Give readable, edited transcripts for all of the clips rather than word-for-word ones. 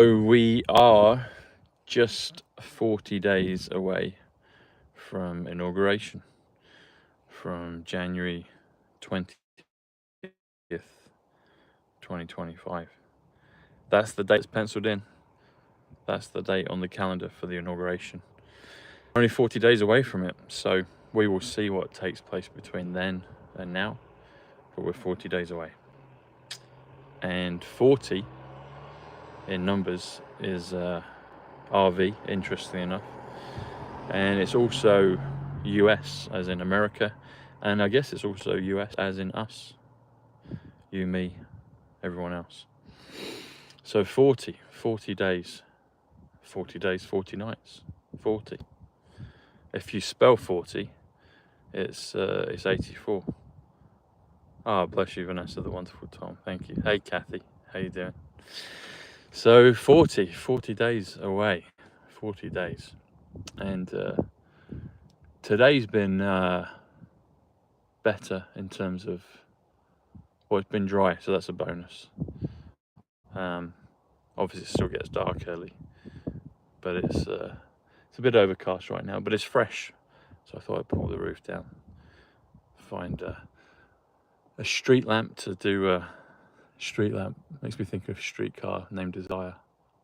We are just 40 days away from inauguration, from January 20th, 2025. That's the date that's penciled in. That's the date on the calendar for the inauguration. Only 40 days away from it, so we will see what takes place between then and now, but we're 40 days away. And 40 in numbers is RV, interestingly enough, and it's also US as in America, and I guess it's also US as in us, you, me, everyone else. So 40 days, 40 days, 40 nights, 40. If you spell 40, it's 84. Ah, bless you, Vanessa, the wonderful Tom. Thank you. Hey, Kathy, how you doing? So 40 days away, 40 days. And today's been better in terms of, well, it's been dry, so that's a bonus. Obviously it still gets dark early, but it's a bit overcast right now, but it's fresh. So I thought I'd pull the roof down, find a street lamp to do a street lamp. Makes me think of Streetcar Named Desire.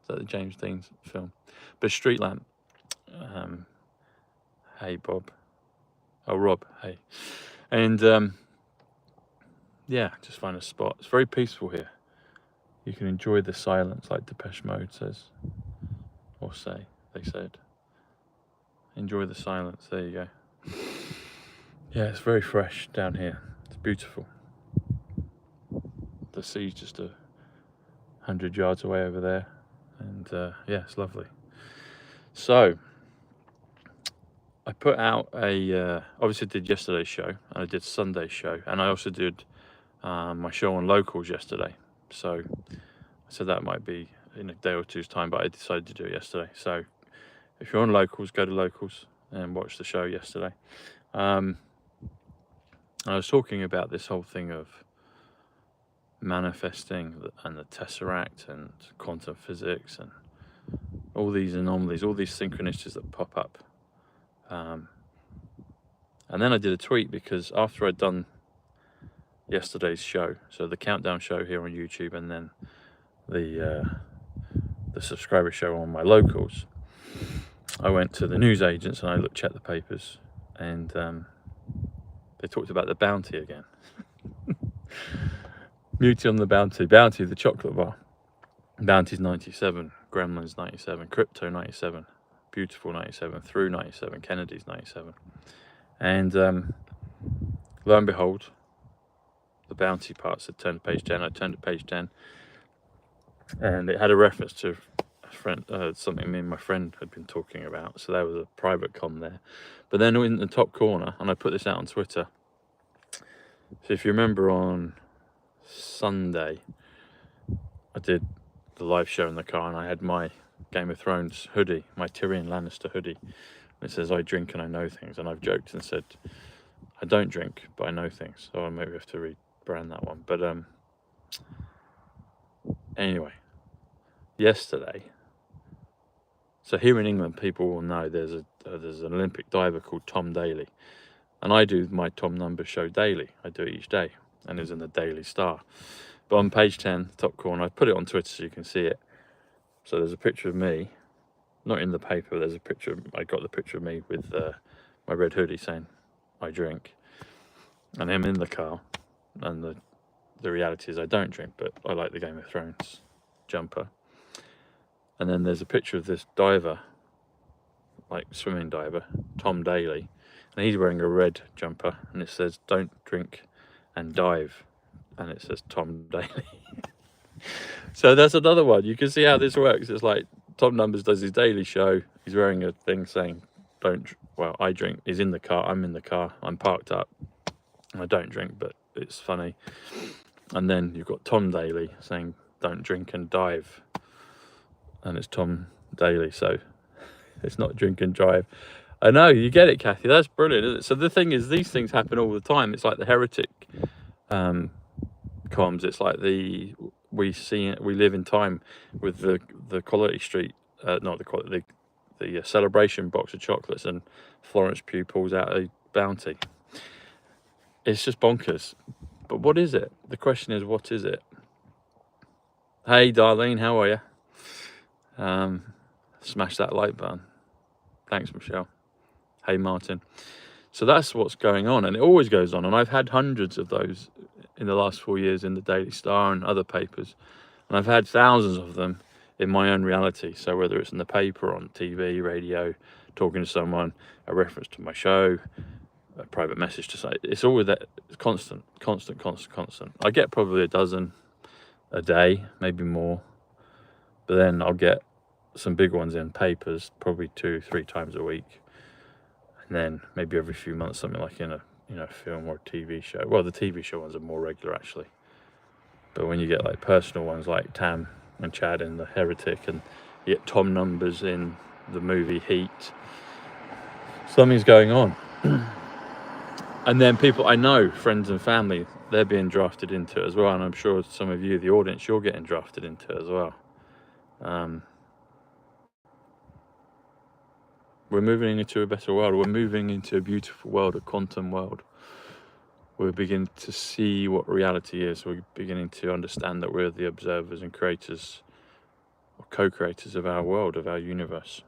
Is that the James Dean film? But street lamp. Hey, Bob. Oh, Rob. Hey. And yeah, just find a spot. It's very peaceful here. You can enjoy the silence, like Depeche Mode says, or they said. Enjoy the silence. There you go. Yeah, it's very fresh down here. It's beautiful. The sea's just 100 yards away over there, and yeah, it's lovely. So I put out obviously did yesterday's show, and I did Sunday's show, and I also did my show on locals yesterday. So I said that might be in a day or two's time, but I decided to do it yesterday. So if you're on locals, go to locals and watch the show yesterday. I was talking about this whole thing of manifesting and the Tesseract and quantum physics and all these anomalies, all these synchronicities that pop up. And then I did a tweet, because after I'd done yesterday's show, so the countdown show here on YouTube, and then the subscriber show on my locals, I went to the news agents and I checked the papers, and they talked about the bounty again. Beauty on the bounty, the chocolate bar. Bounty's 97, Gremlin's 97, Crypto 97, Beautiful 97, Through 97, Kennedy's 97. And lo and behold, the bounty part said turn to page 10. I turned to page 10, and it had a reference to a friend, something me and my friend had been talking about. So there was a private com there. But then in the top corner, and I put this out on Twitter. So if you remember on Sunday, I did the live show in the car, and I had my Game of Thrones hoodie, my Tyrion Lannister hoodie. And it says, I drink and I know things. And I've joked and said, I don't drink, but I know things. So I maybe have to rebrand that one. But anyway, yesterday, so here in England, people will know there's an Olympic diver called Tom Daley. And I do my Tom number show daily. I do it each day, and it's in the Daily Star. But on page 10, top corner, I put it on Twitter so you can see it. So there's a picture of me, not in the paper, there's a picture, I got the picture of me with my red hoodie saying, I drink, and him in the car. And the reality is I don't drink, but I like the Game of Thrones jumper. And then there's a picture of this diver, like swimming diver, Tom Daley, and he's wearing a red jumper, and it says, don't drink and dive, and it says Tom Daley. So that's another one. You can see how this works. It's like Tom Numbers does his daily show. He's wearing a thing saying, I drink. He's in the car. I'm in the car. I'm parked up. I don't drink, but it's funny. And then you've got Tom Daley saying, don't drink and dive. And it's Tom Daley. So it's not drink and drive. I know, you get it, Kathy. That's brilliant, isn't it? So the thing is, these things happen all the time. It's like the heretic comms. It's like the we live in time with the Quality Street, not the quality, the Celebration box of chocolates, and Florence Pugh pulls out a Bounty. It's just bonkers. But what is it? The question is, what is it? Hey Darlene, how are you? Smash that like button. Thanks, Michelle. Hey Martin. So that's what's going on, and it always goes on. And I've had hundreds of those in the last 4 years in the Daily Star and other papers, and I've had thousands of them in my own reality. So whether it's in the paper, on TV, radio, talking to someone, a reference to my show, a private message to say, it's always that constant. I get probably a dozen a day, maybe more, but then I'll get some big ones in papers, probably 2-3 times a week, and then maybe every few months something like in a film or a TV show. Well, the TV show ones are more regular actually, but when you get like personal ones like Tam and Chad in The Heretic, and you get Tom numbers in the movie Heat, something's going on. And then people I know, friends and family, they're being drafted into it as well, and I'm sure some of you, the audience, you're getting drafted into it as well. We're moving into a better world. We're moving into a beautiful world, a quantum world. We're beginning to see what reality is. We're beginning to understand that we're the observers and creators, or co-creators of our world, of our universe.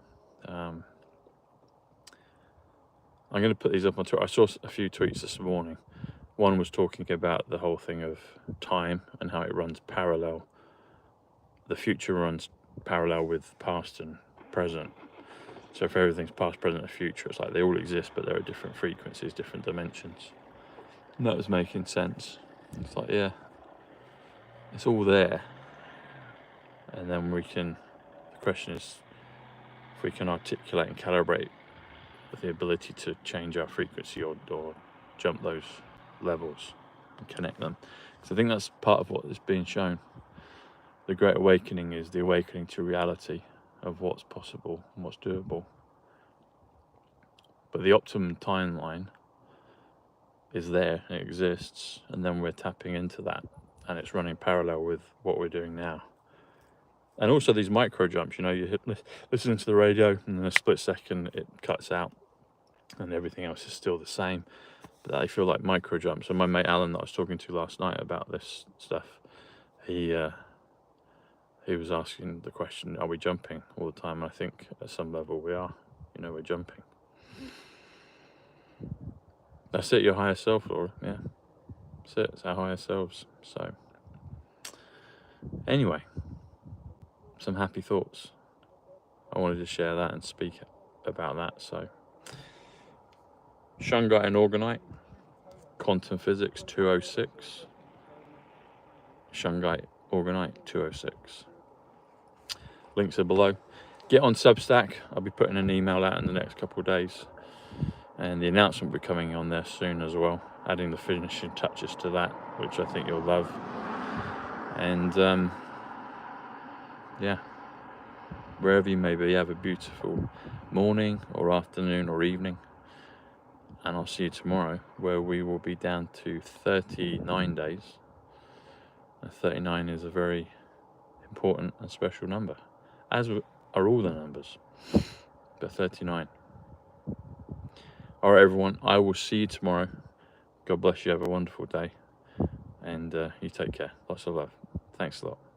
I'm going to put these up on Twitter. I saw a few tweets this morning. One was talking about the whole thing of time and how it runs parallel. The future runs parallel with past and present. So if everything's past, present, and future, it's like they all exist, but there are different frequencies, different dimensions. And that was making sense. It's like, yeah, it's all there. And then the question is, if we can articulate and calibrate with the ability to change our frequency or jump those levels and connect them. So I think that's part of what is being shown. The Great Awakening is the awakening to reality of what's possible and what's doable. But the optimum timeline is there, it exists, and then we're tapping into that, and it's running parallel with what we're doing now. And also these micro jumps, you listen to the radio, and in a split second it cuts out and everything else is still the same, but they feel like micro jumps. And my mate Alan that I was talking to last night about this stuff, he was asking the question, are we jumping all the time? And I think at some level we are, we're jumping. That's it, your higher self, Laura. Yeah, that's it, it's our higher selves. So anyway, some happy thoughts. I wanted to share that and speak about that. So Shungite and Orgonite, Quantum Physics 206, Shungite, Orgonite 206. Links are below. Get on Substack. I'll be putting an email out in the next couple of days, and the announcement will be coming on there soon as well, adding the finishing touches to that, which I think you'll love. And yeah, wherever you may be, have a beautiful morning or afternoon or evening, and I'll see you tomorrow, where we will be down to 39 days. And 39 is a very important and special number, as are all the numbers, but 39. All right, everyone, I will see you tomorrow. God bless you. Have a wonderful day, and you take care. Lots of love. Thanks a lot.